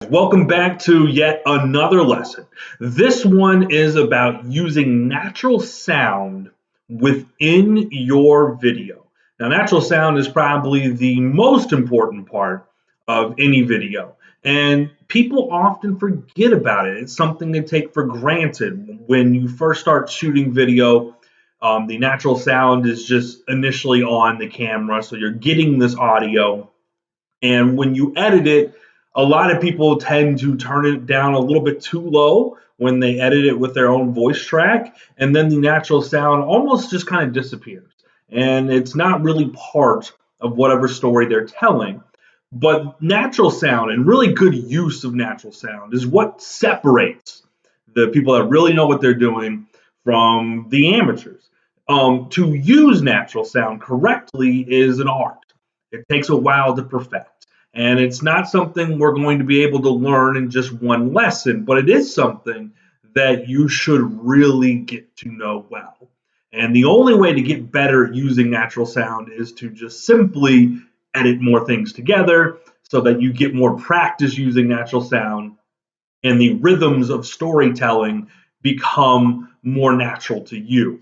Welcome back to yet another lesson. This one is about using natural sound within your video. Now, natural sound is probably the most important part of any video, and people often forget about it. It's something they take for granted. When you first start shooting video, the natural sound is just initially on the camera, so you're getting this audio, and when you edit it, a lot of people tend to turn it down a little bit too low when they edit it with their own voice track. And then the natural sound almost just kind of disappears. And it's not really part of whatever story they're telling. But natural sound and really good use of natural sound is what separates the people that really know what they're doing from the amateurs. To use natural sound correctly is an art. It takes a while to perfect. And it's not something we're going to be able to learn in just one lesson, but it is something that you should really get to know well. And the only way to get better at using natural sound is to just simply edit more things together so that you get more practice using natural sound and the rhythms of storytelling become more natural to you.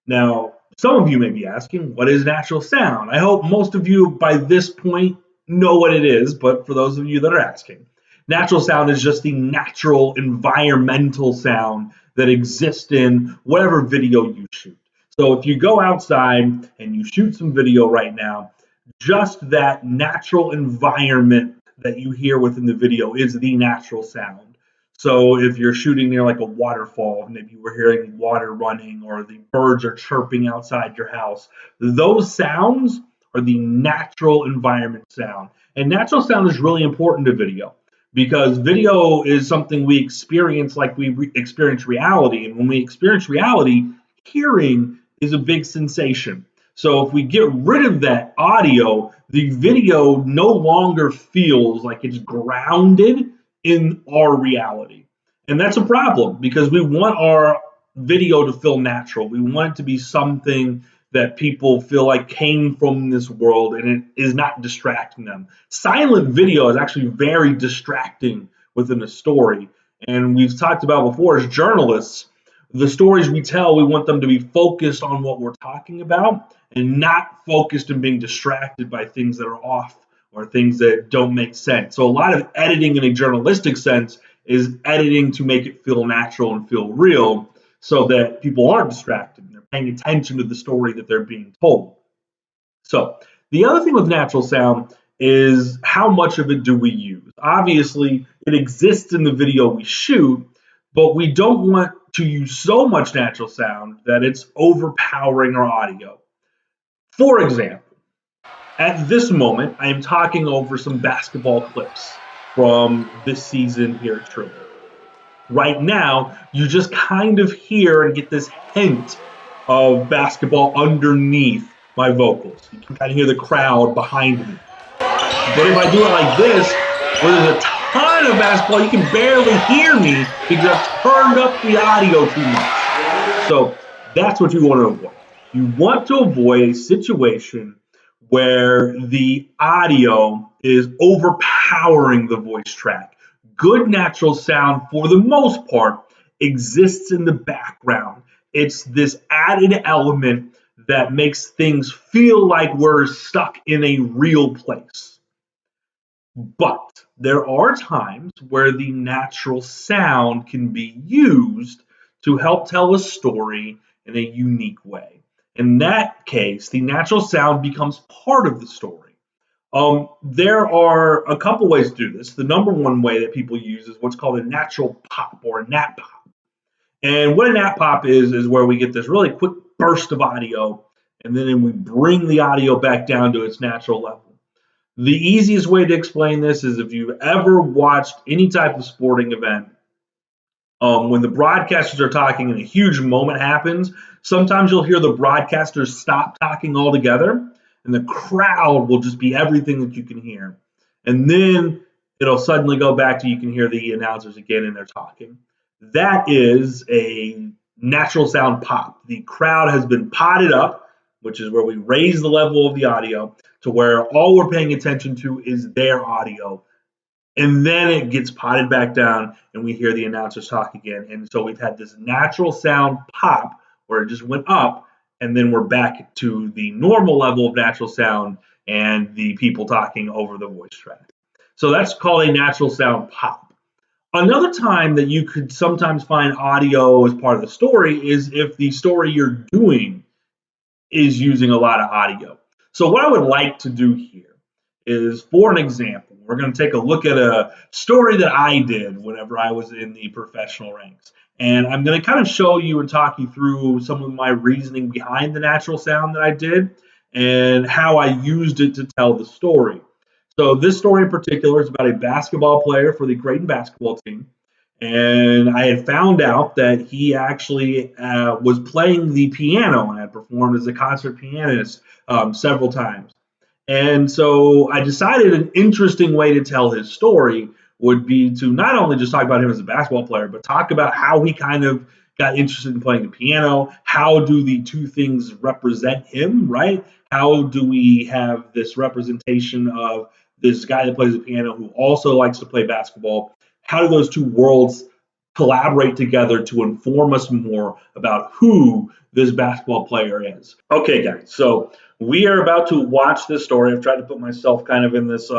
Now, some of you may be asking, what is natural sound? I hope most of you by this point know what it is, but for those of you that are asking, natural sound is just the natural environmental sound that exists in whatever video you shoot. So if you go outside and you shoot some video right now, just that natural environment that you hear within the video is the natural sound. So if you're shooting near like a waterfall, maybe we're hearing water running or the birds are chirping outside your house, those sounds are the natural environment sound. And natural sound is really important to video because video is something we experience like we experience reality. And when we experience reality, hearing is a big sensation. So if we get rid of that audio, the video no longer feels like it's grounded in our reality. And that's a problem because we want our video to feel natural. We want it to be something that people feel like came from this world and it is not distracting them. Silent video is actually very distracting within a story. And we've talked about before as journalists, the stories we tell, we want them to be focused on what we're talking about and not focused on being distracted by things that are off or things that don't make sense. So a lot of editing in a journalistic sense is editing to make it feel natural and feel real so that people aren't distracted and they're paying attention to the story that they're being told. So the other thing with natural sound is how much of it do we use? Obviously, it exists in the video we shoot, but we don't want to use so much natural sound that it's overpowering our audio. For example, at this moment, I am talking over some basketball clips from this season here at Trinity. Right now, you just kind of hear and get this hint of basketball underneath my vocals. You can kind of hear the crowd behind me. But if I do it like this, where there's a ton of basketball, you can barely hear me because I've turned up the audio too much. So that's what you want to avoid. You want to avoid a situation where the audio is overpowering the voice track. Good natural sound, for the most part, exists in the background. It's this added element that makes things feel like we're stuck in a real place. But there are times where the natural sound can be used to help tell a story in a unique way. In that case, the natural sound becomes part of the story. There are a couple ways to do this. The number one way that people use is what's called a natural pop or a nat pop. And what a nat pop is where we get this really quick burst of audio, and then we bring the audio back down to its natural level. The easiest way to explain this is if you've ever watched any type of sporting event, when the broadcasters are talking and a huge moment happens, sometimes you'll hear the broadcasters stop talking altogether and the crowd will just be everything that you can hear. And then it'll suddenly go back to you can hear the announcers again and they're talking. That is a natural sound pop. The crowd has been potted up, which is where we raise the level of the audio to where all we're paying attention to is their audio And then it gets potted back down and we hear the announcers talk again. And so we've had this natural sound pop where it just went up, and then we're back to the normal level of natural sound and the people talking over the voice track. So that's called a natural sound pop. Another time that you could sometimes find audio as part of the story is if the story you're doing is using a lot of audio. So what I would like to do here is, for an example, we're going to take a look at a story that I did whenever I was in the professional ranks. And I'm going to kind of show you and talk you through some of my reasoning behind the natural sound that I did and how I used it to tell the story. So this story in particular is about a basketball player for the Creighton basketball team. And I had found out that he actually was playing the piano and had performed as a concert pianist several times. And so I decided an interesting way to tell his story would be to not only just talk about him as a basketball player, but talk about how he kind of got interested in playing the piano. How do the two things represent him, right? How do we have this representation of this guy that plays the piano who also likes to play basketball? How do those two worlds collaborate together to inform us more about who this basketball player is? Okay, guys, so we are about to watch this story. I've tried to put myself kind of in this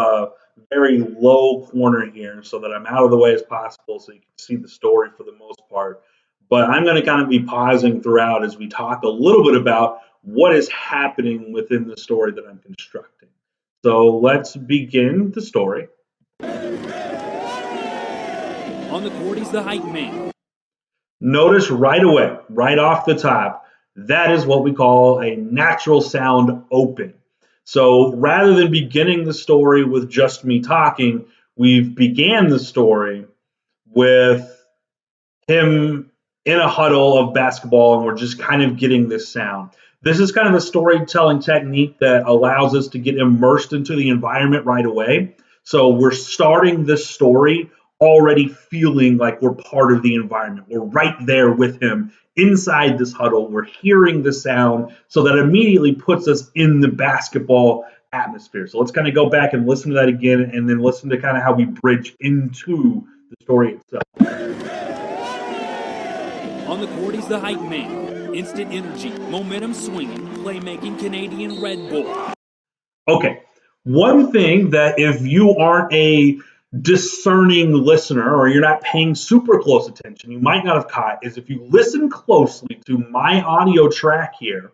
very low corner here so that I'm out of the way as possible so you can see the story for the most part. But I'm going to kind of be pausing throughout as we talk a little bit about what is happening within the story that I'm constructing. So let's begin the story. On the court, he's the hype man. Notice right away, right off the top, that is what we call a natural sound open. So rather than beginning the story with just me talking, we've began the story with him in a huddle of basketball, and we're just kind of getting this sound. This is kind of a storytelling technique that allows us to get immersed into the environment right away. So we're starting this story already feeling like we're part of the environment. We're right there with him inside this huddle. We're hearing the sound, so that immediately puts us in the basketball atmosphere. So let's kind of go back and listen to that again, and then listen to kind of how we bridge into the story itself. On the court, he's the hype man. Instant energy, momentum swinging, playmaking Canadian Red Bull. Okay, one thing that if you aren't a discerning listener or you're not paying super close attention, you might not have caught is if you listen closely to my audio track here,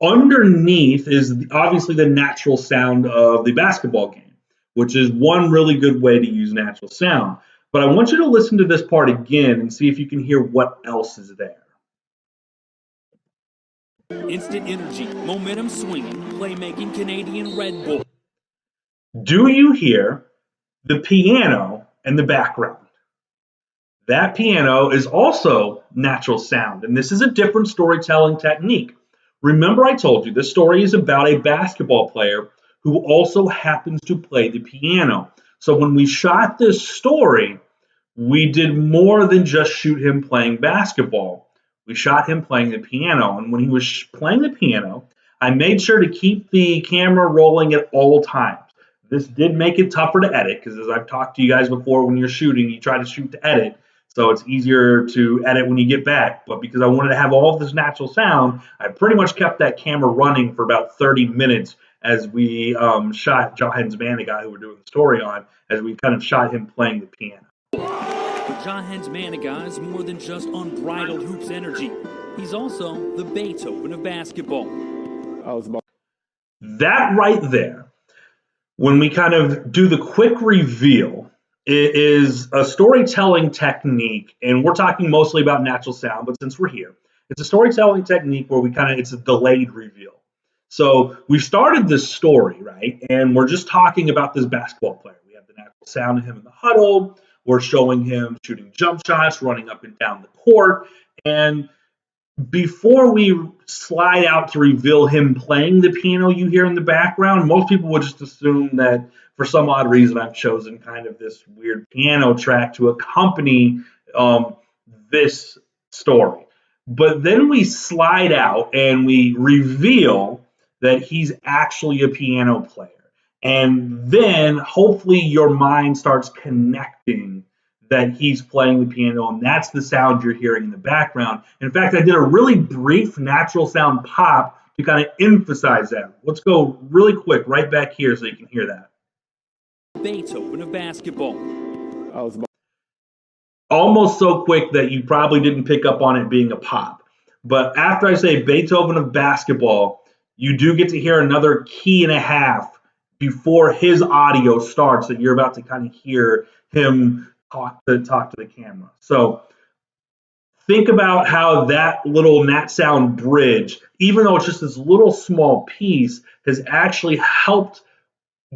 underneath is obviously the natural sound of the basketball game, which is one really good way to use natural sound. But I want you to listen to this part again and see if you can hear what else is there. Instant energy, momentum swinging, playmaking Canadian Red Bull. Do you hear the piano in the background? That piano is also natural sound, and this is a different storytelling technique. Remember, I told you this story is about a basketball player who also happens to play the piano. So when we shot this story, we did more than just shoot him playing basketball. We shot him playing the piano, and when he was playing the piano, I made sure to keep the camera rolling at all times. This did make it tougher to edit because, as I've talked to you guys before, when you're shooting, you try to shoot to edit. So it's easier to edit when you get back. But because I wanted to have all of this natural sound, I pretty much kept that camera running for about 30 minutes as we shot Johans Manigat, who we're doing the story on, as we kind of shot him playing the piano. Johans Manigat is more than just unbridled hoops energy. He's also the Beethoven of basketball. That right there, when we kind of do the quick reveal, it is a storytelling technique, and we're talking mostly about natural sound, but since we're here, it's a storytelling technique where it's a delayed reveal. So we started this story, right? And we're just talking about this basketball player. We have the natural sound of him in the huddle. We're showing him shooting jump shots, running up and down the court. And before we slide out to reveal him playing the piano you hear in the background, most people would just assume that for some odd reason I've chosen kind of this weird piano track to accompany this story. But then we slide out and we reveal that he's actually a piano player. And then hopefully your mind starts connecting that he's playing the piano, and that's the sound you're hearing in the background. In fact, I did a really brief natural sound pop to kind of emphasize that. Let's go really quick right back here so you can hear that. Beethoven of basketball. Almost so quick that you probably didn't pick up on it being a pop. But after I say Beethoven of basketball, you do get to hear another key and a half before his audio starts that you're about to kind of hear him talk to the camera. So think about how that little nat sound bridge, even though it's just this little small piece, has actually helped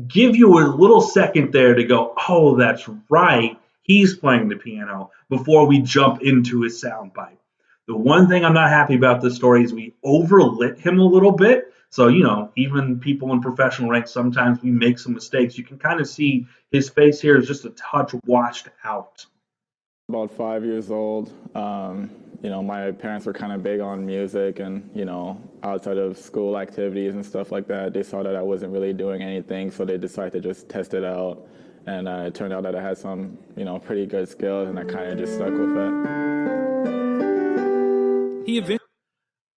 give you a little second there to go, oh, that's right, he's playing the piano, before we jump into his soundbite. The one thing I'm not happy about this story is we overlit him a little bit. So, even people in professional ranks, sometimes we make some mistakes. You can kind of see his face here is just a touch washed out. About 5 years old. My parents were kind of big on music and, outside of school activities and stuff like that, they saw that I wasn't really doing anything, so they decided to just test it out. And it turned out that I had some, pretty good skills, and I kind of just stuck with it.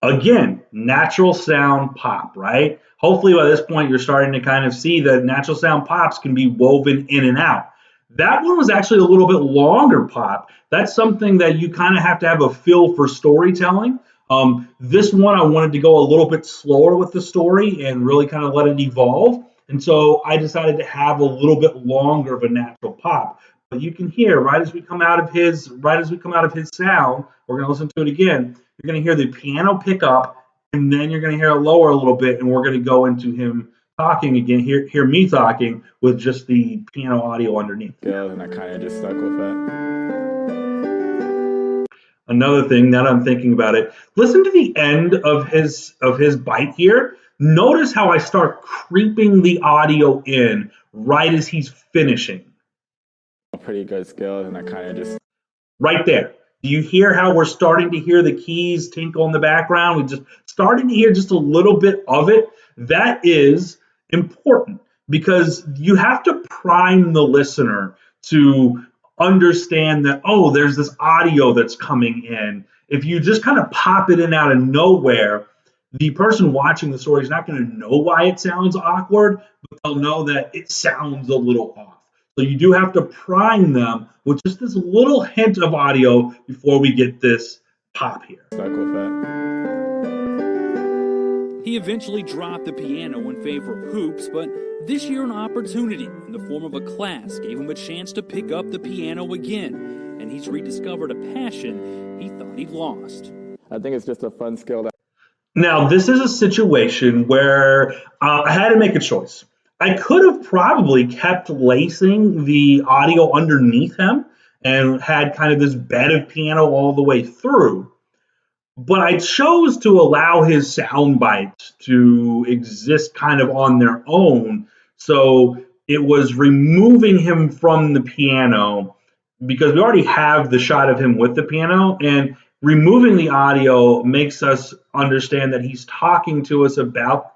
Again, natural sound pop, right? Hopefully by this point you're starting to kind of see that natural sound pops can be woven in and out. That one was actually a little bit longer pop. That's something that you kind of have a feel for storytelling. This one I wanted to go a little bit slower with the story and really kind of let it evolve. And so I decided to have a little bit longer of a natural pop. But you can hear right as we come out of his sound, we're going to listen to it again. You're going to hear the piano pick up, and then you're going to hear it lower a little bit, and we're going to go into him talking again. Hear me talking with just the piano audio underneath. Yeah, and I kind of just stuck with it. Another thing, now that I'm thinking about it, listen to the end of his bite here. Notice how I start creeping the audio in right as he's finishing. Pretty good skills, and I kind of just... Right there. Do you hear how we're starting to hear the keys tinkle in the background? We're just starting to hear just a little bit of it. That is important because you have to prime the listener to understand that, oh, there's this audio that's coming in. If you just kind of pop it in out of nowhere, the person watching the story is not going to know why it sounds awkward, but they'll know that it sounds a little off. So you do have to prime them with just this little hint of audio before we get this pop here. Stuck with it. He eventually dropped the piano in favor of hoops, but this year an opportunity in the form of a class gave him a chance to pick up the piano again, and he's rediscovered a passion he thought he'd lost. I think it's just a fun skill. Now, this is a situation where I had to make a choice. I could have probably kept lacing the audio underneath him and had kind of this bed of piano all the way through. But I chose to allow his sound bites to exist kind of on their own. So it was removing him from the piano because we already have the shot of him with the piano, and removing the audio makes us understand that he's talking to us about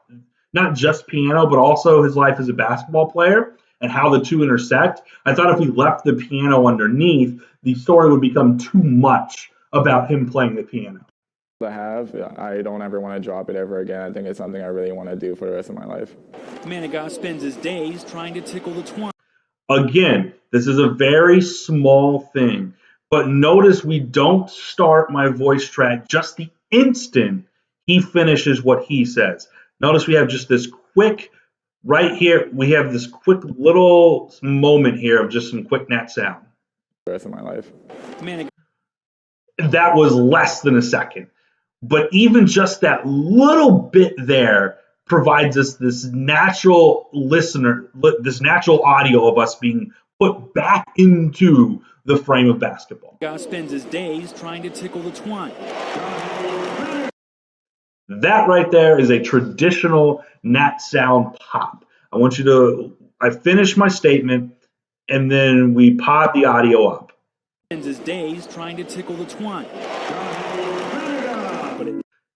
not just piano, but also his life as a basketball player and how the two intersect. I thought if we left the piano underneath, the story would become too much about him playing the piano. I don't ever want to drop it ever again. I think it's something I really want to do for the rest of my life. Manigas spends his days trying to tickle the twine. Again, this is a very small thing, but notice we don't start my voice track just the instant he finishes what he says. Notice we have just this quick, right here, we have this quick little moment here of just some quick nat sound. The rest of my life. That was less than a second. But even just that little bit there provides us this natural audio of us being put back into the frame of basketball. Manigas spends his days trying to tickle the twine. That right there is a traditional nat sound pop. I finish my statement, and then we pod the audio up. Spends his days trying to tickle the twine.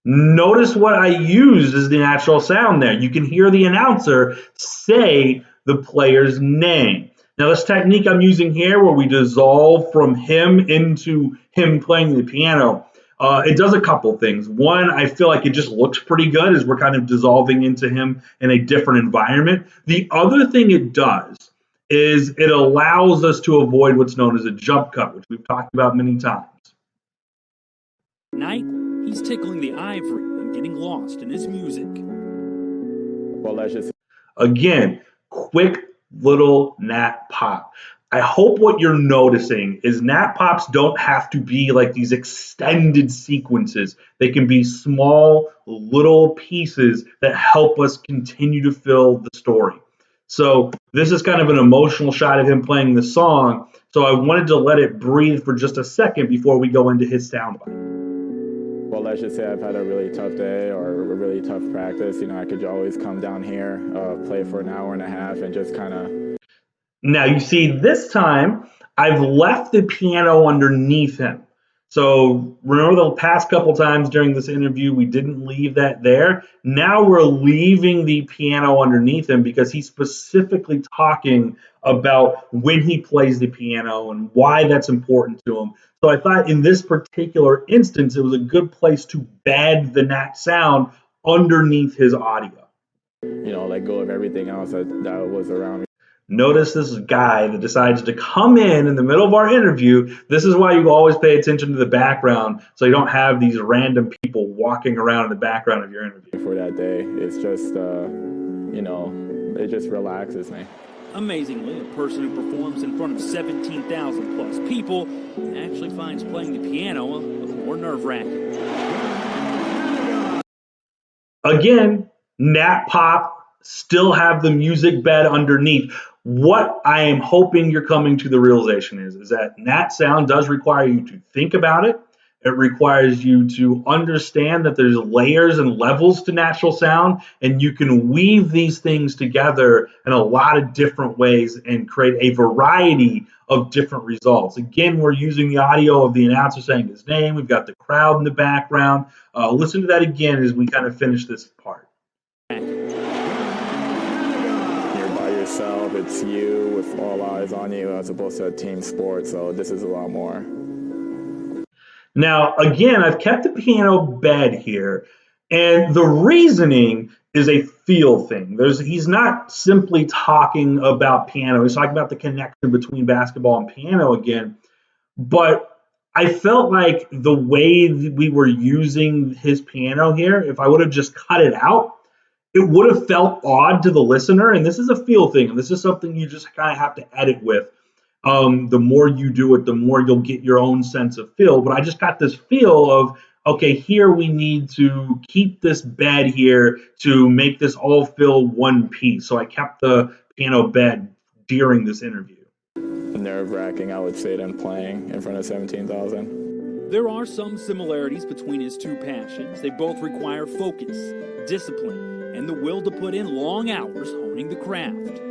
Notice what I used as the natural sound there. You can hear the announcer say the player's name. Now, this technique I'm using here, where we dissolve from him into him playing the piano, it does a couple things. One, I feel like it just looks pretty good as we're kind of dissolving into him in a different environment. The other thing it does is it allows us to avoid what's known as a jump cut, which we've talked about many times. Night, he's tickling the ivory and getting lost in his music. Well, let's just Again, quick little nat pop. I hope what you're noticing is nat pops don't have to be like these extended sequences. They can be small little pieces that help us continue to fill the story. So this is kind of an emotional shot of him playing the song. So I wanted to let it breathe for just a second before we go into his soundbite. Well, let's just say I've had a really tough day or a really tough practice. I could always come down here, play for an hour and a half, and just kind of. Now you see this time I've left the piano underneath him. So remember the past couple times during this interview we didn't leave that there. Now we're leaving the piano underneath him because he's specifically talking about when he plays the piano and why that's important to him. So I thought in this particular instance it was a good place to bed the nat sound underneath his audio. Let go of everything else that was around me. Notice this guy that decides to come in the middle of our interview. This is why you always pay attention to the background, so you don't have these random people walking around in the background of your interview. For that day, it's just, it just relaxes me. Amazingly, a person who performs in front of 17,000 plus people actually finds playing the piano a little more nerve-wracking. Again, nat pop, still have the music bed underneath. What I am hoping you're coming to the realization is that nat sound does require you to think about it. It requires you to understand that there's layers and levels to natural sound, and you can weave these things together in a lot of different ways and create a variety of different results. Again, we're using the audio of the announcer saying his name. We've got the crowd in the background. Listen to that again as we kind of finish this part. It's you with all eyes on you as opposed to a team sport, so this is a lot more. Now, again, I've kept the piano bed here, and the reasoning is a feel thing. He's not simply talking about piano. He's talking about the connection between basketball and piano again, but I felt like the way we were using his piano here, if I would have just cut it out, it would have felt odd to the listener, and this is a feel thing, and this is something you just kind of have to edit with. The more you do it, the more you'll get your own sense of feel. But I just got this feel of, okay, here we need to keep this bed here to make this all feel one piece. So I kept the piano bed during this interview. Nerve-wracking, I would say, than playing in front of 17,000. There are some similarities between his two passions. They both require focus, discipline, and the will to put in long hours honing the craft.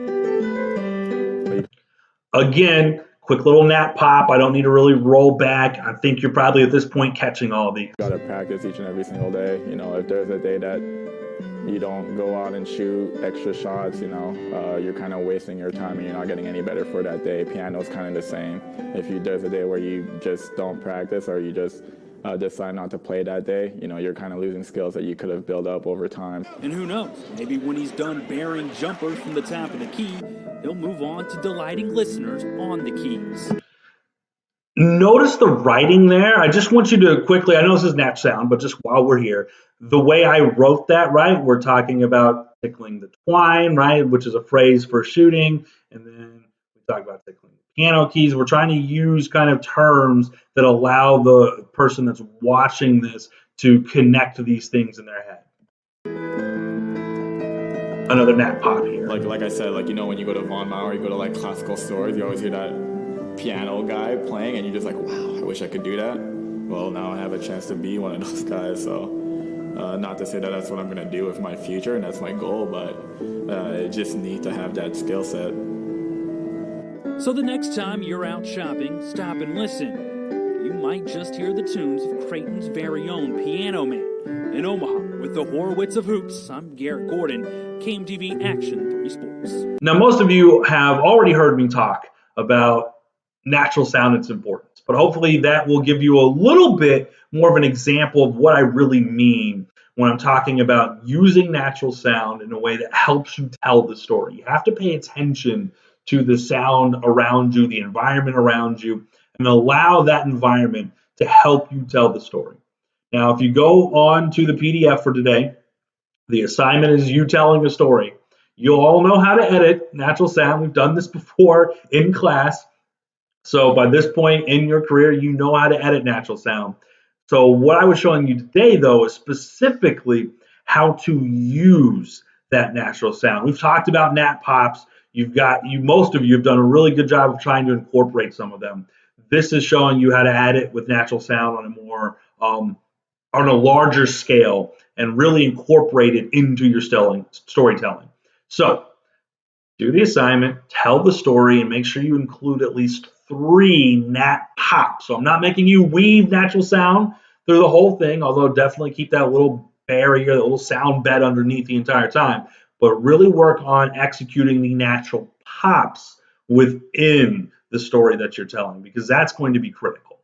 Again, quick little nat pop. I don't need to really roll back. I think you're probably at this point catching all of these. Got to practice each and every single day. If there's a day that you don't go out and shoot extra shots, you're kind of wasting your time and you're not getting any better for that day. Piano's kind of the same. If there's a day where you just don't practice or you just decide not to play that day, you're kind of losing skills that you could have built up over time. And who knows, maybe when he's done bearing jumpers from the top of the key, he'll move on to delighting listeners on the keys. Notice the writing there. I just want you to quickly, I know this is nat sound, but just while we're here, the way I wrote that, right, we're talking about tickling the twine, right, which is a phrase for shooting, and then we talk about tickling the piano keys. We're trying to use kind of terms that allow the person that's watching this to connect these things in their head. Another nat pop here. Like I said, when you go to Von Maur, you go to classical stores, you always hear that piano guy playing, and you're just like, wow, I wish I could do that. Well, now I have a chance to be one of those guys, so not to say that that's what I'm going to do with my future, and that's my goal, but I just need to have that skill set. So the next time you're out shopping, stop and listen. You might just hear the tunes of Creighton's very own Piano Man, In Omaha, with the Horowitz of Hoops, I'm Garrett Gordon, KMTV Action 3 Sports. Now, most of you have already heard me talk about natural sound and its importance, but hopefully that will give you a little bit more of an example of what I really mean when I'm talking about using natural sound in a way that helps you tell the story. You have to pay attention to the sound around you, the environment around you, and allow that environment to help you tell the story. Now, if you go on to the PDF for today, the assignment is you telling a story. You all know how to edit natural sound. We've done this before in class. So by this point in your career, you know how to edit natural sound. So what I was showing you today, though, is specifically how to use that natural sound. We've talked about nat pops. Most of you have done a really good job of trying to incorporate some of them. This is showing you how to add it with natural sound on a more on a larger scale and really incorporate it into your storytelling. So do the assignment, tell the story, and make sure you include at least 3 nat pops. So I'm not making you weave natural sound through the whole thing, although definitely keep that little barrier, that little sound bed underneath the entire time. But really work on executing the natural pops within the story that you're telling, because that's going to be critical.